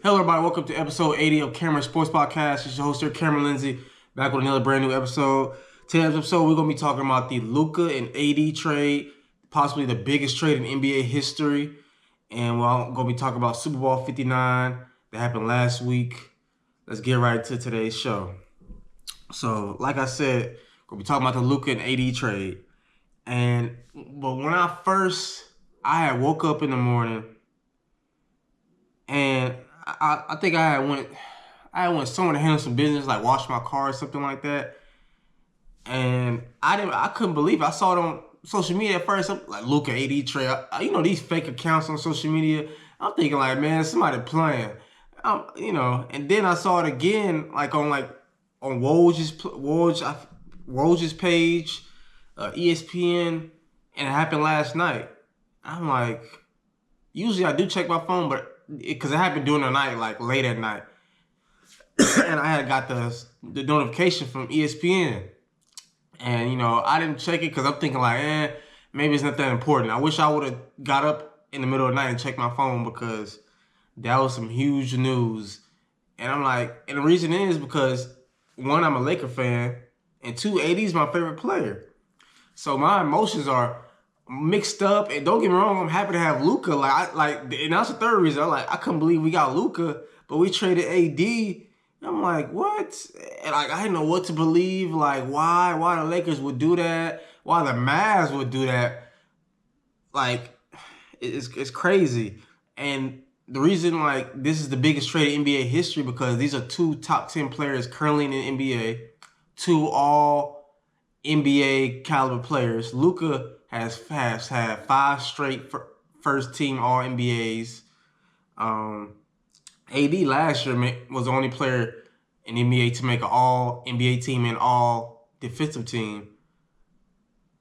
Hello, everybody. Welcome to episode 80 of Cameron Sports Podcast. It's your host here, Cameron Lindsay, back with another brand new episode. Today's episode, we're going to be talking about the Luka and AD trade, possibly the biggest trade in NBA history. And we're going to be talking about Super Bowl 59 that happened last week. Let's get right to today's show. So, like I said, we're going to be talking about the Luka and AD trade. But when I had woke up in the morning and I think I went somewhere to handle some business, like wash my car or something like that. And I couldn't believe it. I saw it on social media at first, like Luka AD trade. These fake accounts on social media. I'm thinking like, man, somebody playing. And then I saw it again, on Woj's page, ESPN, and it happened last night. I'm like, usually I do check my phone, but because it happened during the night, like late at night. And I had got the notification from ESPN. And, I didn't check it because I'm thinking like, maybe it's not that important. I wish I would have got up in the middle of the night and checked my phone because that was some huge news. And I'm like, and the reason is because, one, I'm a Laker fan, and two, AD is my favorite player. So my emotions are mixed up, and don't get me wrong, I'm happy to have Luka. And that's the third reason. I couldn't believe we got Luka, but we traded AD. And I'm like, what? And I didn't know what to believe. Like, why the Lakers would do that? Why the Mavs would do that? Like, it's crazy. And the reason, this is the biggest trade in NBA history because these are two top 10 players currently in the NBA, two all NBA caliber players. Luka has had 5 straight first team All NBAs. AD last year was the only player in the NBA to make an All NBA team and All defensive team,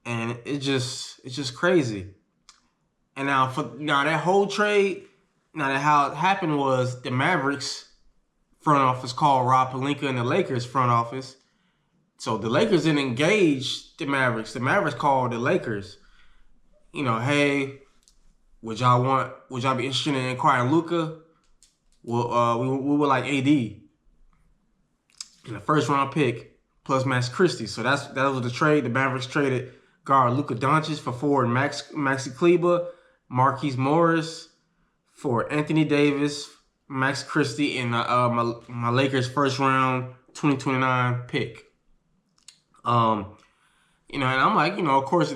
and it's just crazy. And now that whole trade, how it happened was the Mavericks front office called Rob Pelinka and the Lakers front office. So the Lakers didn't engage the Mavericks. The Mavericks called the Lakers. Hey, would y'all be interested in acquiring Luka? Well, we would like AD in the first round pick plus Christie. So that was the trade. The Mavericks traded guard Luka Dončić for forward Maxi Kleber, Markieff Morris for Anthony Davis, Max Christie, and my Lakers first round 2029 pick. And I'm like, of course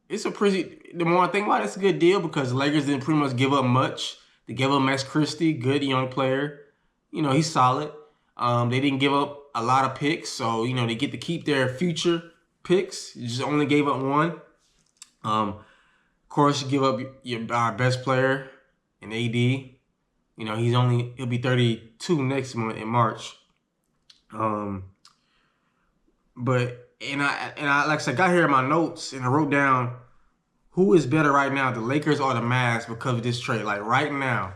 it's a pretty. The more I think about it, it's a good deal because the Lakers didn't pretty much give up much. They gave up Max Christie, good young player. He's solid. They didn't give up a lot of picks, so they get to keep their future picks. You just only gave up one. Of course, you give up our best player in AD. He'll be 32 next month in March. But I like I said, got here in my notes and I wrote down who is better right now, the Lakers or the Mavs, because of this trade, like right now.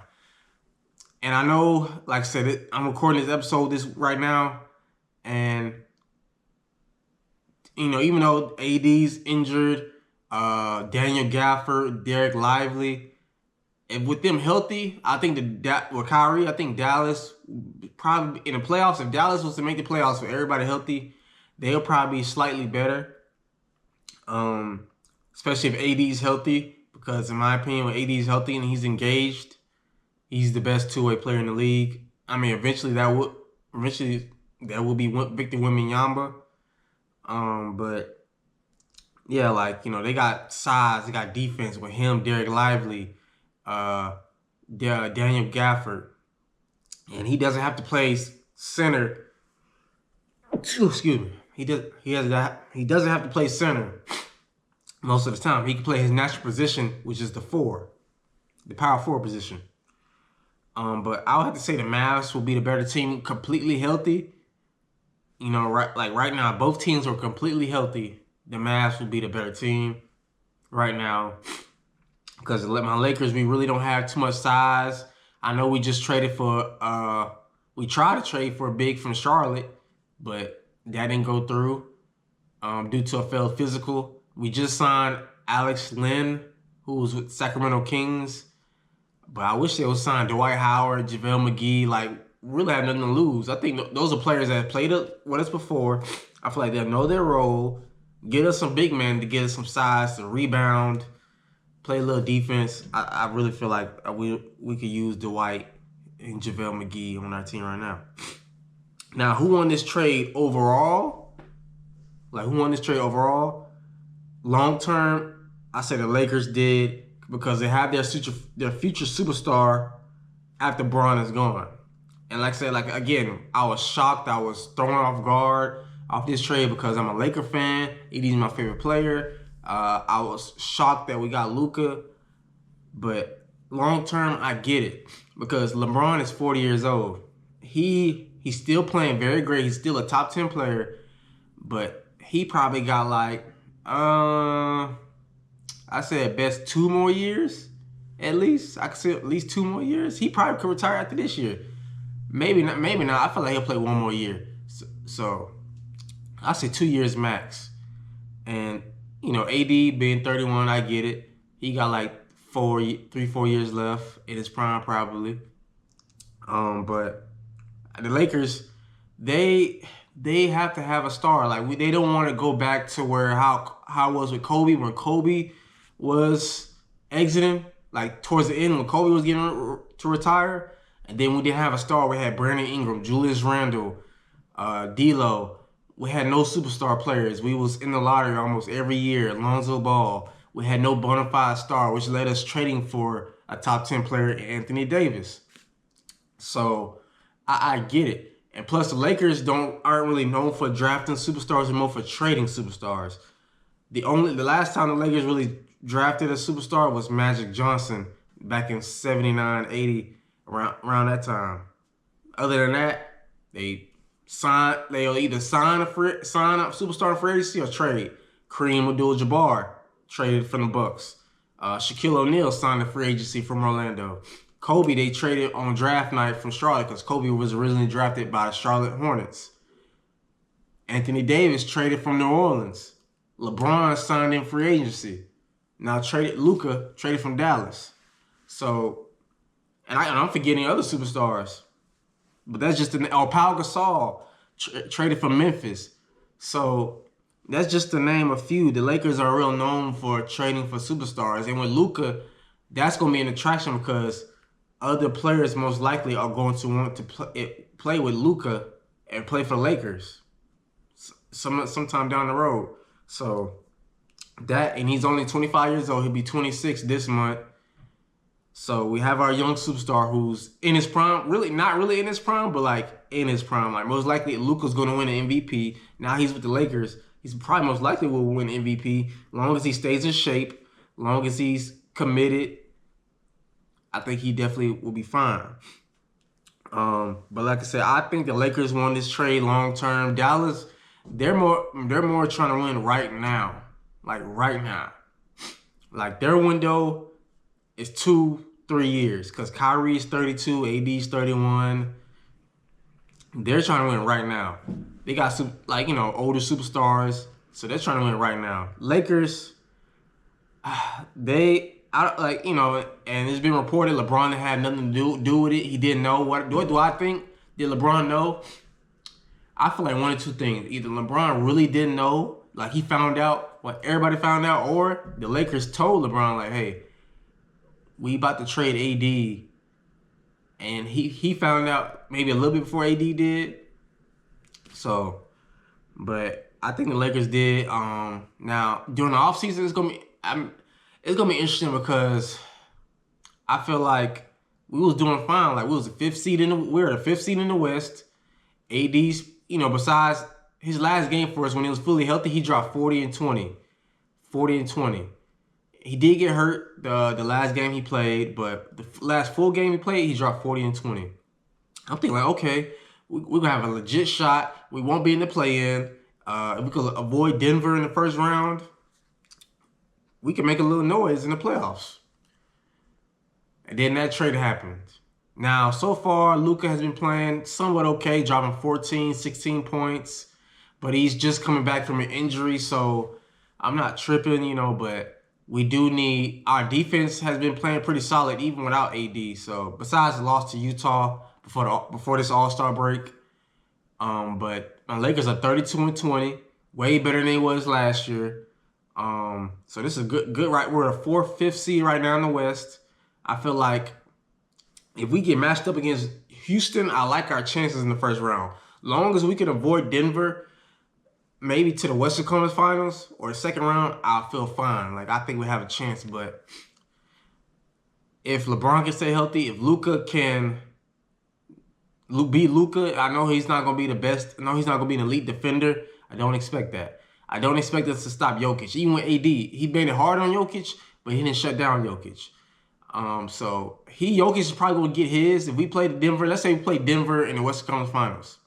And I know, like I said, I'm recording this episode right now, and even though AD's injured, Daniel Gafford, Derek Lively, and with them healthy, I think with Kyrie, I think Dallas probably in the playoffs. If Dallas was to make the playoffs with everybody healthy, they'll probably be slightly better. Especially if AD's healthy, because in my opinion, when AD's healthy and he's engaged, he's the best two-way player in the league. I mean, eventually that will be Victor Wembanyama. But yeah, they got size, they got defense with him, Derek Lively, Daniel Gafford, and he doesn't have to play center. Excuse me. He doesn't have to play center most of the time. He can play his natural position, which is the power forward position. But I would have to say the Mavs will be the better team, completely healthy. Right now, both teams are completely healthy. The Mavs will be the better team right now because my Lakers, we really don't have too much size. I know we just traded we tried to trade for a big from Charlotte, but that didn't go through due to a failed physical. We just signed Alex Len, who was with Sacramento Kings. But I wish they would sign Dwight Howard, JaVale McGee, like, really have nothing to lose. I think those are players that have played with us before. I feel like they'll know their role, get us some big men to get us some size to rebound, play a little defense. I really feel like we could use Dwight and JaVale McGee on our team right now. Now, who won this trade overall? Long term, I say the Lakers did because they have their future superstar after Bron is gone. And like I said, like again, I was shocked. I was thrown off guard off this trade because I'm a Laker fan. AD's my favorite player. I was shocked that we got Luka. But long term, I get it because LeBron is 40 years old. He's still playing very great. He's still a top 10 player. But he probably got like, I say at best 2 more years. At least. I could say at least 2 more years. He probably could retire after this year. Maybe not. I feel like he'll play 1 more year. So I say 2 years max. And, AD being 31, I get it. He got like 4 years left in his prime probably. But the Lakers, they have to have a star. Like they don't want to go back to how it was with Kobe when Kobe was exiting, like towards the end when Kobe was getting to retire. And then we didn't have a star. We had Brandon Ingram, Julius Randle, D'Lo. We had no superstar players. We was in the lottery almost every year. Lonzo Ball. We had no bona fide star, which led us trading for a top 10 player, Anthony Davis. So I get it. And plus, the Lakers aren't really known for drafting superstars, they're more for trading superstars. The last time the Lakers really drafted a superstar was Magic Johnson back in 79, 80. Around that time. Other than that, they'll either sign up superstar in free agency or trade. Kareem Abdul-Jabbar traded from the Bucks. Shaquille O'Neal signed a free agency from Orlando. Kobe, they traded on draft night from Charlotte because Kobe was originally drafted by the Charlotte Hornets. Anthony Davis traded from New Orleans. LeBron signed in free agency. Now Luka traded from Dallas. So, and I'm forgetting other superstars. But that's just Pau Gasol traded from Memphis. So that's just to name a few. The Lakers are real known for trading for superstars. And with Luka, that's going to be an attraction because other players most likely are going to want to play with Luka and play for the Lakers sometime down the road. So and he's only 25 years old. He'll be 26 this month. So we have our young superstar who's in his prime, really not really in his prime, but like in his prime. Like most likely Luka's going to win an MVP. Now he's with the Lakers. He's probably most likely will win MVP as long as he stays in shape, as long as he's committed. I think he definitely will be fine. But like I said, I think the Lakers won this trade long term. Dallas, they're more trying to win right now. Like right now. Like their window is 2-3 years because Kyrie's 32, AD's 31. They're trying to win right now. They got older superstars, so they're trying to win right now. Lakers, and it's been reported LeBron had nothing to do with it. He didn't know. What do I think? Did LeBron know? I feel like one of two things. Either LeBron really didn't know, like he found out what everybody found out, or the Lakers told LeBron, like, hey, we about to trade AD, and he found out maybe a little bit before AD did. So, but I think the Lakers did. Now during the offseason, it's gonna be interesting because I feel like we was doing fine. Like we were the fifth seed in the West. AD's, besides his last game for us when he was fully healthy, he dropped 40 and 20. He did get hurt the last game he played, but the last full game he played, he dropped 40 and 20. I'm thinking, like, okay, we're going to have a legit shot. We won't be in the play-in. If we could avoid Denver in the first round, we can make a little noise in the playoffs. And then that trade happened. Now, so far, Luka has been playing somewhat okay, dropping 14, 16 points. But he's just coming back from an injury, so I'm not tripping, but we do need our defense has been playing pretty solid even without AD. So besides the loss to Utah before this All-Star break, but my Lakers are 32-20, way better than they was last year. So this is a good right. We're a 4th, 5th seed right now in the West. I feel like if we get matched up against Houston, I like our chances in the first round. Long as we can avoid Denver, maybe to the Western Conference Finals or the second round, I'll feel fine. Like, I think we have a chance. But if LeBron can stay healthy, if Luka can beat Luka, I know he's not going to be the best. I know he's not going to be an elite defender. I don't expect that. I don't expect us to stop Jokic. Even with AD, he made it hard on Jokic, but he didn't shut down Jokic. So Jokic is probably going to get his. If we play Denver, let's say we play Denver in the Western Conference Finals,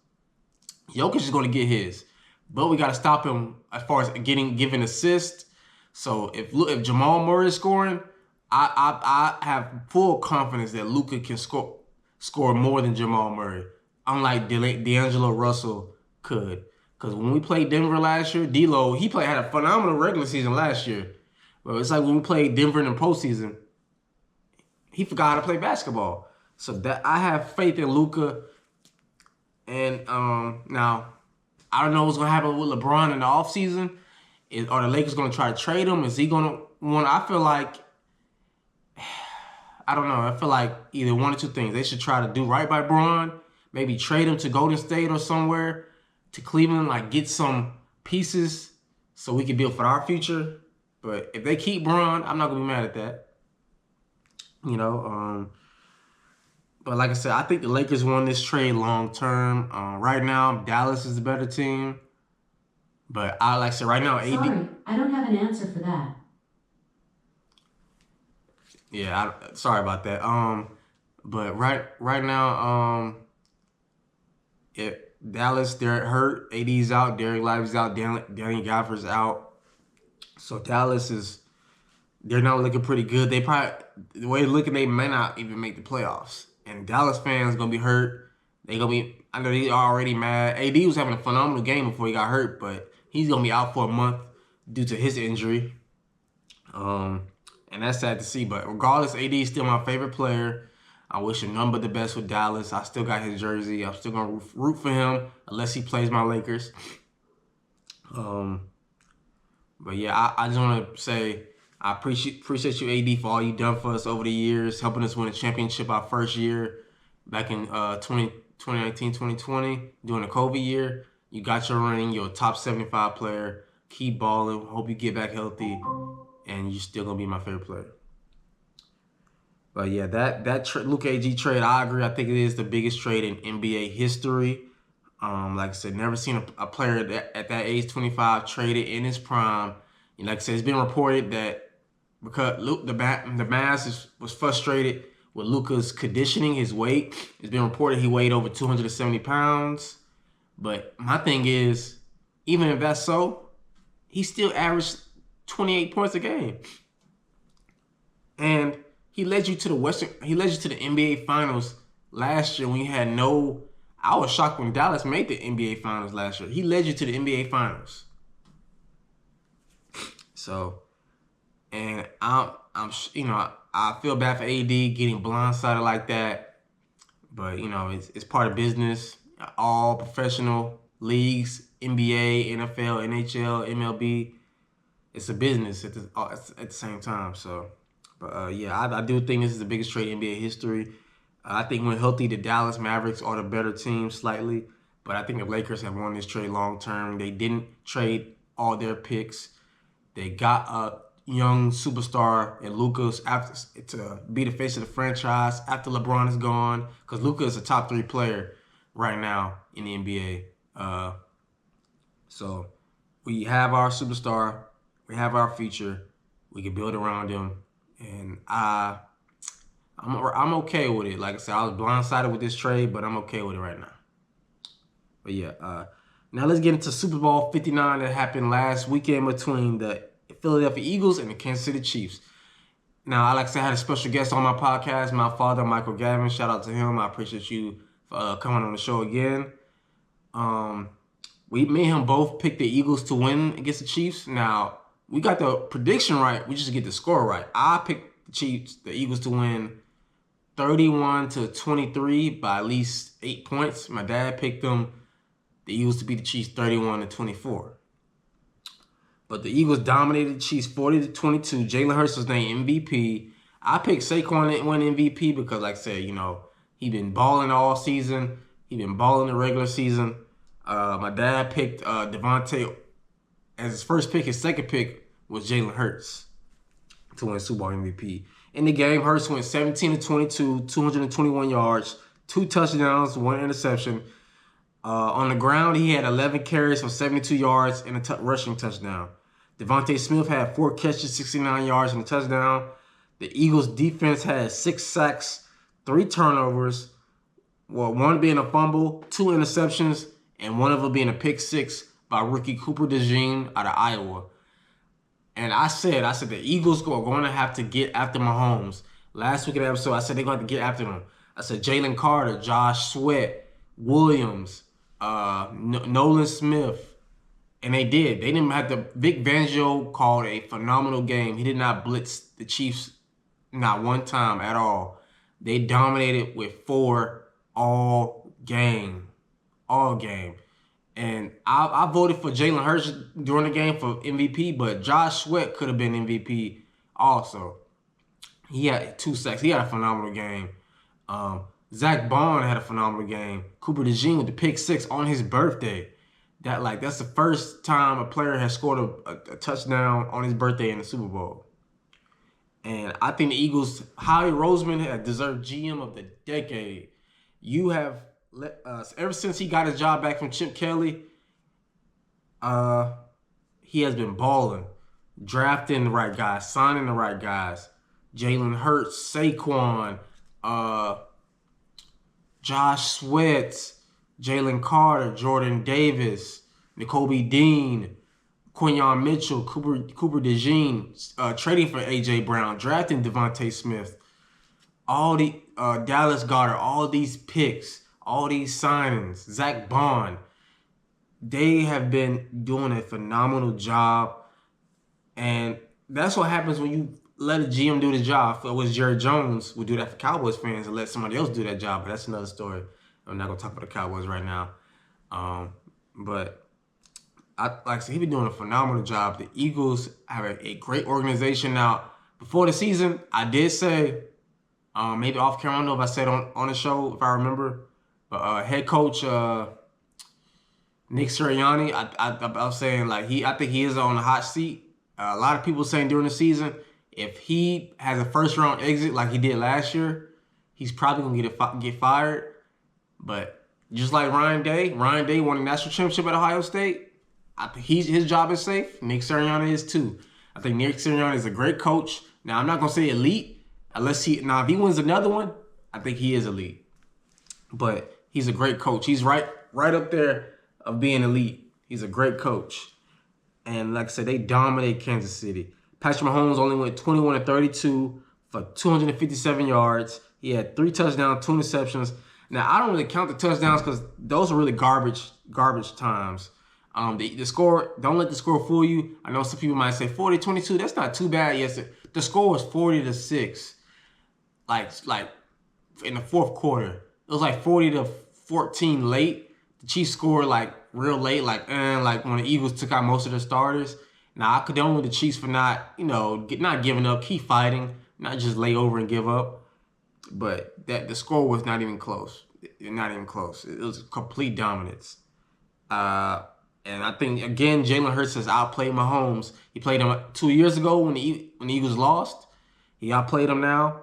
Jokic is going to get his. But we got to stop him as far as giving assists. So if Jamal Murray is scoring, I have full confidence that Luka can score more than Jamal Murray, unlike D'Angelo Russell could. Because when we played Denver last year, D'Lo, had a phenomenal regular season last year. But it's like when we played Denver in the postseason, he forgot how to play basketball. So that I have faith in Luka. And now, I don't know what's going to happen with LeBron in the offseason. Are the Lakers going to try to trade him? Is he going to want? I feel like, I don't know. I feel like either one or two things. They should try to do right by Bron. Maybe trade him to Golden State or somewhere, to Cleveland, like get some pieces so we can build for our future. But if they keep Bron, I'm not going to be mad at that. But like I said, I think the Lakers won this trade long term. Right now, Dallas is the better team. But like I said, right now, AD. Sorry, I don't have an answer for that. Yeah, sorry about that. But right now, if Dallas, they're hurt. AD's out. Derek Lively's out. Danny Gaffer's out. So Dallas they're not looking pretty good. They probably, the way they're looking, they may not even make the playoffs. And Dallas fans gonna be hurt. I know they're already mad. AD was having a phenomenal game before he got hurt, but he's gonna be out for a month due to his injury. And that's sad to see. But regardless, AD is still my favorite player. I wish him nothing but the best with Dallas. I still got his jersey. I'm still gonna root for him unless he plays my Lakers. But yeah, I just want to say I appreciate you, AD, for all you done for us over the years, helping us win a championship our first year back in 2019, 2020, during the COVID year. You got your ring. You're a top 75 player. Keep balling. Hope you get back healthy, and you're still gonna be my favorite player. But yeah, that Luka AG trade, I agree. I think it is the biggest trade in NBA history. Like I said, never seen a player at that age, 25, traded in his prime. And like I said, it's been reported that because the Mavs was frustrated with Luka's conditioning, his weight. It's been reported he weighed over 270 pounds. But my thing is, even if that's so, he still averaged 28 points a game. And he led you to the NBA Finals last year when you had no. I was shocked when Dallas made the NBA Finals last year. He led you to the NBA Finals. So, and I feel bad for AD getting blindsided like that, but it's part of business. All professional leagues, NBA, NFL, NHL, MLB, it's a business at the same time. So, but yeah, I do think this is the biggest trade in NBA history. I think when healthy, the Dallas Mavericks are the better team slightly, but I think the Lakers have won this trade long term. They didn't trade all their picks. They got a young superstar in Luka to be the face of the franchise after LeBron is gone, because Luka is a top 3 player right now in the NBA. So we have our superstar, we have our future, we can build around him, and I'm okay with it. Like I said, I was blindsided with this trade, but I'm okay with it right now. But yeah, now let's get into Super Bowl 59 that happened last weekend between the Philadelphia Eagles and the Kansas City Chiefs. Now, like I said, I had a special guest on my podcast, my father, Michael Gavin. Shout out to him. I appreciate you for coming on the show again. Me and him both picked the Eagles to win against the Chiefs. Now, we got the prediction right. We just get the score right. I picked the Eagles to win 31-23 by at least 8 points. My dad picked the Eagles to beat the Chiefs 31-24. But the Eagles dominated the Chiefs 40-22. Jalen Hurts was named MVP. I picked Saquon to win MVP because, like I said, he been balling all season. He been balling the regular season. My dad picked Devontae as his first pick. His second pick was Jalen Hurts to win Super Bowl MVP. In the game, Hurts went 17-22, 221 yards, 2 touchdowns, 1 interception. On the ground, he had 11 carries for 72 yards and a rushing touchdown. Devontae Smith had 4 catches, 69 yards, and a touchdown. The Eagles' defense had 6 sacks, 3 turnovers, 1 being a fumble, 2 interceptions, and 1 of them being a pick 6 by rookie Cooper DeJean out of Iowa. And I said the Eagles are going to have to get after Mahomes. Last week in the episode, I said they're going to have to get after him. I said Jalen Carter, Josh Sweat, Williams, Nolan Smith. And they did. They didn't have to. Vic Fangio called a phenomenal game. He did not blitz the Chiefs not one time at all. They dominated with 4 all game. All game. And I voted for Jalen Hurts during the game for MVP, but Josh Sweat could have been MVP also. He had 2 sacks. He had a phenomenal game. Zach Bond had a phenomenal game. Cooper DeJean with the pick 6 on his birthday. That's the first time a player has scored a touchdown on his birthday in the Super Bowl. And I think the Eagles, Howie Roseman, had deserved GM of the decade. You have ever since he got his job back from Chip Kelly, he has been balling, drafting the right guys, signing the right guys. Jalen Hurts, Saquon, Josh Sweat, Jalen Carter, Jordan Davis, Nakobe Dean, Quinyon Mitchell, Cooper DeJean, trading for A.J. Brown, drafting Devontae Smith, all the Dallas Goedert, all these picks, all these signings, Zach Bond. They have been doing a phenomenal job. And that's what happens when you let a GM do the job. If it was Jerry Jones, would do that for Cowboys fans and let somebody else do that job. But that's another story. I'm not going to talk about the Cowboys right now. But like I said, he's been doing a phenomenal job. The Eagles have a great organization. Now, before the season, I did say, maybe off camera, I don't know if I said on the show, if I remember, but head coach Nick Sirianni, I was saying, I think he is on the hot seat. A lot of people saying during the season, if he has a first-round exit like he did last year, he's probably going to get fired. But just like Ryan Day won a national championship at Ohio State. I think his job is safe. Nick Sirianni is too. I think Nick Sirianni is a great coach. Now, I'm not going to say elite. If he wins another one, I think he is elite. But he's a great coach. He's right up there of being elite. He's a great coach. And like I said, they dominate Kansas City. Patrick Mahomes only went 21-32 for 257 yards. He had 3 touchdowns, 2 interceptions. Now, I don't really count the touchdowns because those are really garbage times. The score, don't let the score fool you. I know some people might say 40-22. That's not too bad. Yes, the score was 40-6. Like in the fourth quarter, it was like 40-14 late. The Chiefs scored real late, like when the Eagles took out most of their starters. Now, I condone with the Chiefs for not giving up, keep fighting, not just lay over and give up. But the score was not even close. Not even close. It was complete dominance. And I think, again, Jalen Hurts has outplayed Mahomes. He played him 2 years ago when the Eagles lost. He outplayed him now,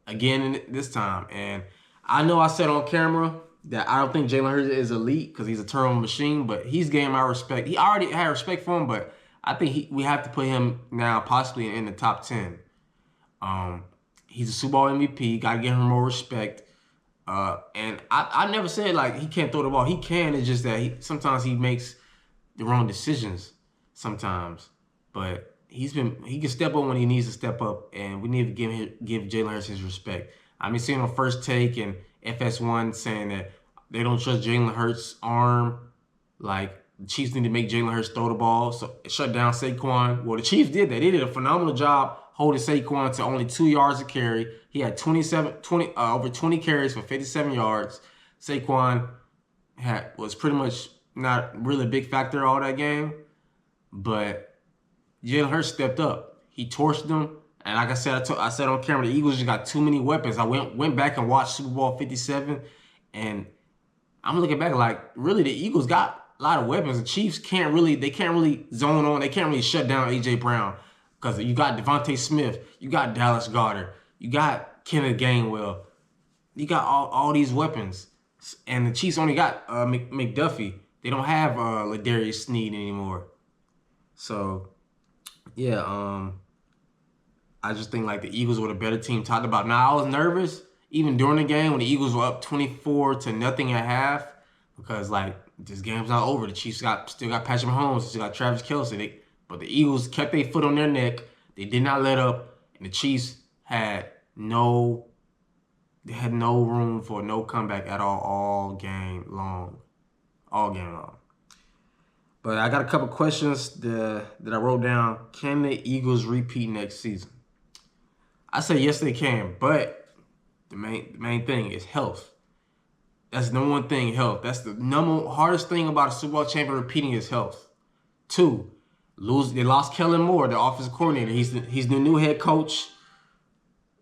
again this time. And I know I said on camera that I don't think Jalen Hurts is elite because he's a turnover machine, but he's gained my respect. He already had respect for him, but I think we have to put him now possibly in the top 10. He's a Super Bowl MVP. Got to give him more respect. And I never said he can't throw the ball. He can. It's just that sometimes he makes the wrong decisions sometimes. But he can step up when he needs to step up, and we need to give Jalen Hurts his respect. I've been seeing on First Take and FS1 saying that they don't trust Jalen Hurts' arm. The Chiefs need to make Jalen Hurts throw the ball, so it shut down Saquon. Well, the Chiefs did that. They did a phenomenal job holding Saquon to only 2 yards a carry. He had over 20 carries for 57 yards. Saquon was pretty much not really a big factor all that game, but Jalen Hurts stepped up. He torched them, and like I said, I said on camera, the Eagles just got too many weapons. I went back and watched Super Bowl 57, and I'm looking back like, really, the Eagles got a lot of weapons. The Chiefs can't really zone on. They can't really shut down A.J. Brown because you got Devontae Smith, you got Dallas Goedert, you got Kenneth Gainwell, you got all these weapons, and the Chiefs only got McDuffie. They don't have Ladarius Sneed anymore. So, yeah, I just think like the Eagles were the better team talked about. Now, I was nervous even during the game when the Eagles were up 24-0 at half because like this game's not over. The Chiefs still got Patrick Mahomes, still got Travis Kelce. But the Eagles kept their foot on their neck. They did not let up, and the Chiefs had no room for no comeback at all game long. But I got a couple questions that I wrote down. Can the Eagles repeat next season? I say yes, they can, but the main thing is health. That's the number one thing, health. That's the hardest thing about a Super Bowl champion repeating is health. 2, they lost Kellen Moore, the offensive coordinator. He's the new head coach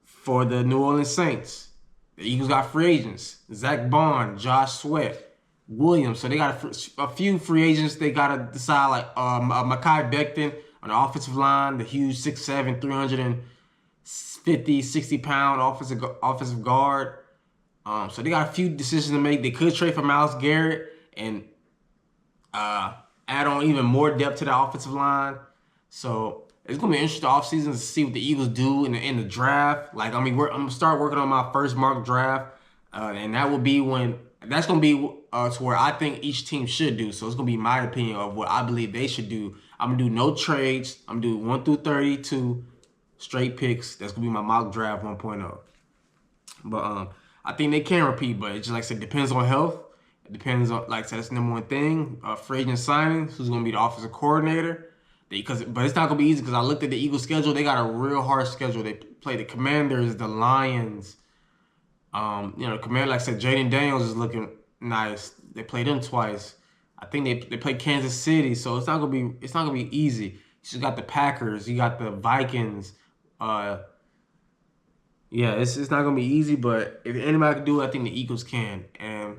for the New Orleans Saints. The Eagles got free agents: Zach Bond, Josh Sweat, Williams. So they got a few free agents. They got to decide, like Mekhi Becton on the offensive line, the huge 6'7", 350, 60-pound offensive guard. So they got a few decisions to make. They could trade for Myles Garrett and add on even more depth to the offensive line. So it's gonna be an interesting offseason to see what the Eagles do in the draft. Like, I'm gonna start working on my first mock draft, and that's gonna be to where I think each team should do. So it's gonna be my opinion of what I believe they should do. I'm gonna do no trades. I'm gonna do 1 through 32 straight picks. That's gonna be my mock draft 1.0. But I think they can repeat, but it just, like I said, depends on health. It depends on, like I said, that's the number one thing. Free agent signings, who's going to be the offensive coordinator. But it's not going to be easy because I looked at the Eagles' schedule. They got a real hard schedule. They play the Commanders, the Lions. The Commanders, like I said, Jaden Daniels is looking nice. They played them twice. I think they played Kansas City, so it's not gonna be easy. You just got the Packers. You got the Vikings. Yeah, it's not gonna be easy, but if anybody can do it, I think the Eagles can, and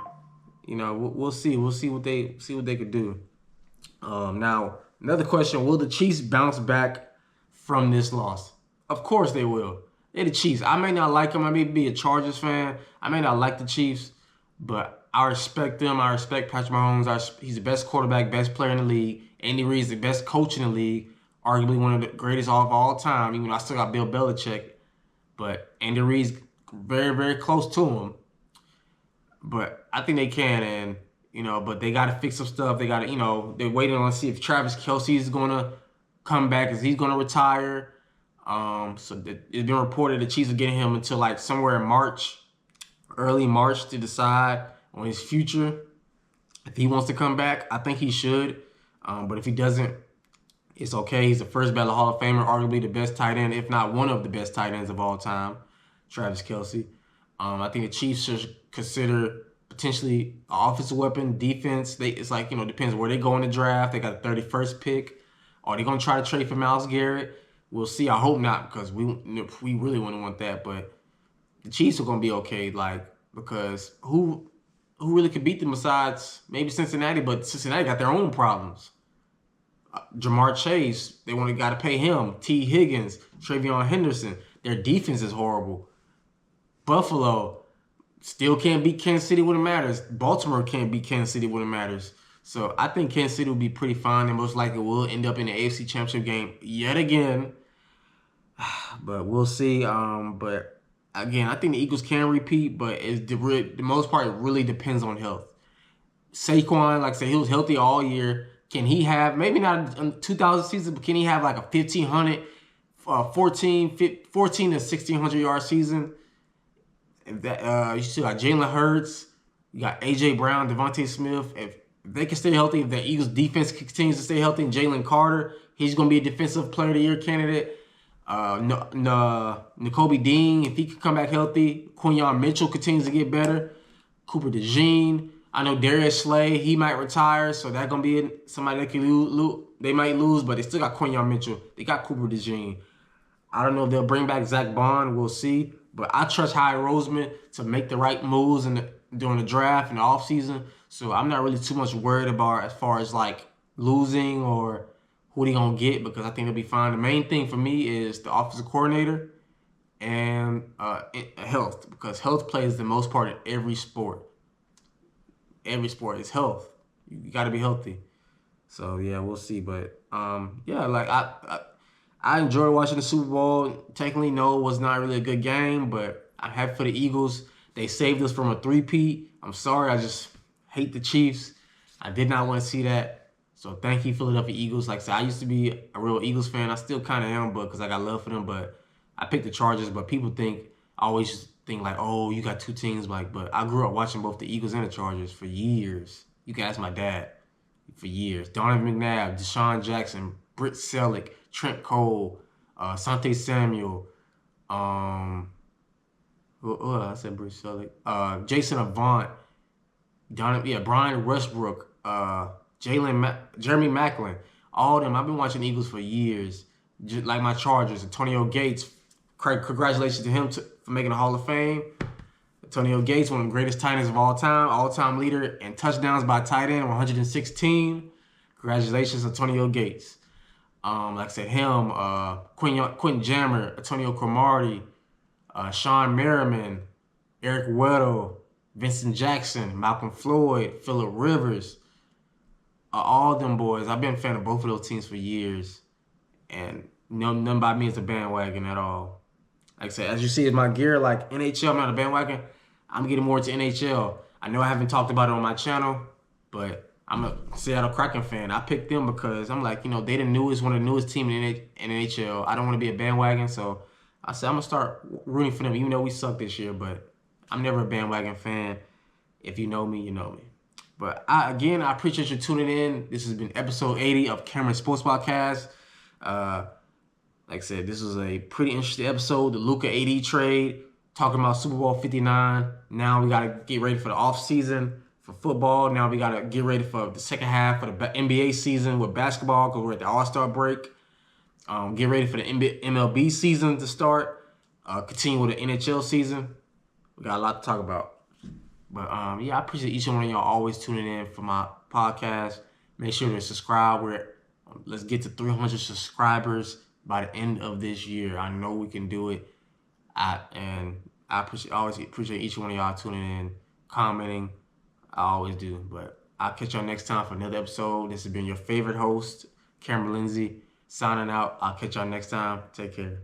we'll see. We'll see what they could do. Now, another question: will the Chiefs bounce back from this loss? Of course they will. They're the Chiefs. I may not like them. I may be a Chargers fan. I may not like the Chiefs, but I respect them. I respect Patrick Mahomes. He's the best quarterback, best player in the league. Andy Reid's the best coach in the league, arguably one of the greatest of all time. Even though I still got Bill Belichick. But Andy Reid's very, very close to him. But I think they can, and but they got to fix some stuff. They got to, they're waiting on to see if Travis Kelce is going to come back, is he going to retire. So it's been reported the Chiefs are getting him until like somewhere in March, early March, to decide on his future. If he wants to come back, I think he should. But if he doesn't, it's okay. He's the first ballot Hall of Famer, arguably the best tight end, if not one of the best tight ends of all time, Travis Kelce. I think the Chiefs should consider potentially an offensive weapon, defense. It's like, depends where they go in the draft. They got a 31st pick. Are they going to try to trade for Myles Garrett? We'll see. I hope not, because we really wouldn't want that. But the Chiefs are going to be okay, because who really could beat them besides maybe Cincinnati? But Cincinnati got their own problems. Jamar Chase, they got to pay him. T. Higgins, Travion Henderson. Their defense is horrible. Buffalo still can't beat Kansas City when it matters. Baltimore can't beat Kansas City when it matters. So I think Kansas City will be pretty fine, and most likely will end up in the AFC Championship game yet again. But we'll see. But again, I think the Eagles can repeat, but the most part, it really depends on health. Saquon, like I said, he was healthy all year. Can he have, maybe not in 2000 season, but can he have like a 1,500, 14 to 1,600 yard season? If that, you still got Jalen Hurts, you got A.J. Brown, Devontae Smith. If if they can stay healthy, if the Eagles defense continues to stay healthy, and Jalen Carter, he's going to be a defensive player of the year candidate. N'Kobe Dean, if he can come back healthy. Quinyon Mitchell continues to get better. Cooper DeJean. I know Darius Slay, he might retire, so that's going to be somebody that can lose. They might lose, but they still got Quinyon Mitchell. They got Cooper DeJean. I don't know if they'll bring back Zach Bond. We'll see. But I trust Howie Roseman to make the right moves during the draft and the offseason. So I'm not really too much worried about as far as like losing or who they going to get, because I think they'll be fine. The main thing for me is the offensive coordinator and health, because health plays the most part in every sport. Every sport is health. You got to be healthy. So, yeah, we'll see. But, yeah, like I enjoyed watching the Super Bowl. Technically, no, it was not really a good game, but I'm happy for the Eagles. They saved us from a three-peat. I'm sorry, I just hate the Chiefs. I did not want to see that. So thank you, Philadelphia Eagles. Like I said, I used to be a real Eagles fan. I still kind of am, but because I got love for them. But I picked the Chargers. But people always think like, oh, you got two teams. Like, but I grew up watching both the Eagles and the Chargers for years. You can ask my dad. For years. Donovan McNabb, Deshaun Jackson, Britt Selleck, Trent Cole, Sante Samuel, I said Britt Selleck, Jason Avant, Brian Westbrook, Jeremy Maclin, all of them. I've been watching the Eagles for years, just like my Chargers. Antonio Gates, congratulations to him for making the Hall of Fame. Antonio Gates, one of the greatest tight ends of all-time leader in touchdowns by tight end, 116. Congratulations, Antonio Gates. Like I said, him, Quentin Jammer, Antonio Cromartie, Sean Merriman, Eric Weddle, Vincent Jackson, Malcolm Floyd, Phillip Rivers, all them boys. I've been a fan of both of those teams for years, and none by me is a bandwagon at all. Like I said, as you see in my gear, like NHL, I'm not a bandwagon. I'm getting more into NHL. I know I haven't talked about it on my channel, but I'm a Seattle Kraken fan. I picked them because I'm like, they the newest, one of the newest teams in NHL. I don't want to be a bandwagon, so I said I'm going to start rooting for them, even though we suck this year, but I'm never a bandwagon fan. If you know me, you know me. But I appreciate you tuning in. This has been episode 80 of Cameron Sports Podcast. Like I said, this was a pretty interesting episode. The Luka AD trade, talking about Super Bowl 59. Now we got to get ready for the offseason for football. Now we got to get ready for the second half of the NBA season with basketball, because we're at the All-Star break. Get ready for the MLB season to start. Continue with the NHL season. We got a lot to talk about. But, yeah, I appreciate each one of y'all always tuning in for my podcast. Make sure to subscribe. Let's get to 300 subscribers by the end of this year. I know we can do it. I always appreciate each one of y'all tuning in, commenting. I always do. But I'll catch y'all next time for another episode. This has been your favorite host, Cameron Lindsay, signing out. I'll catch y'all next time. Take care.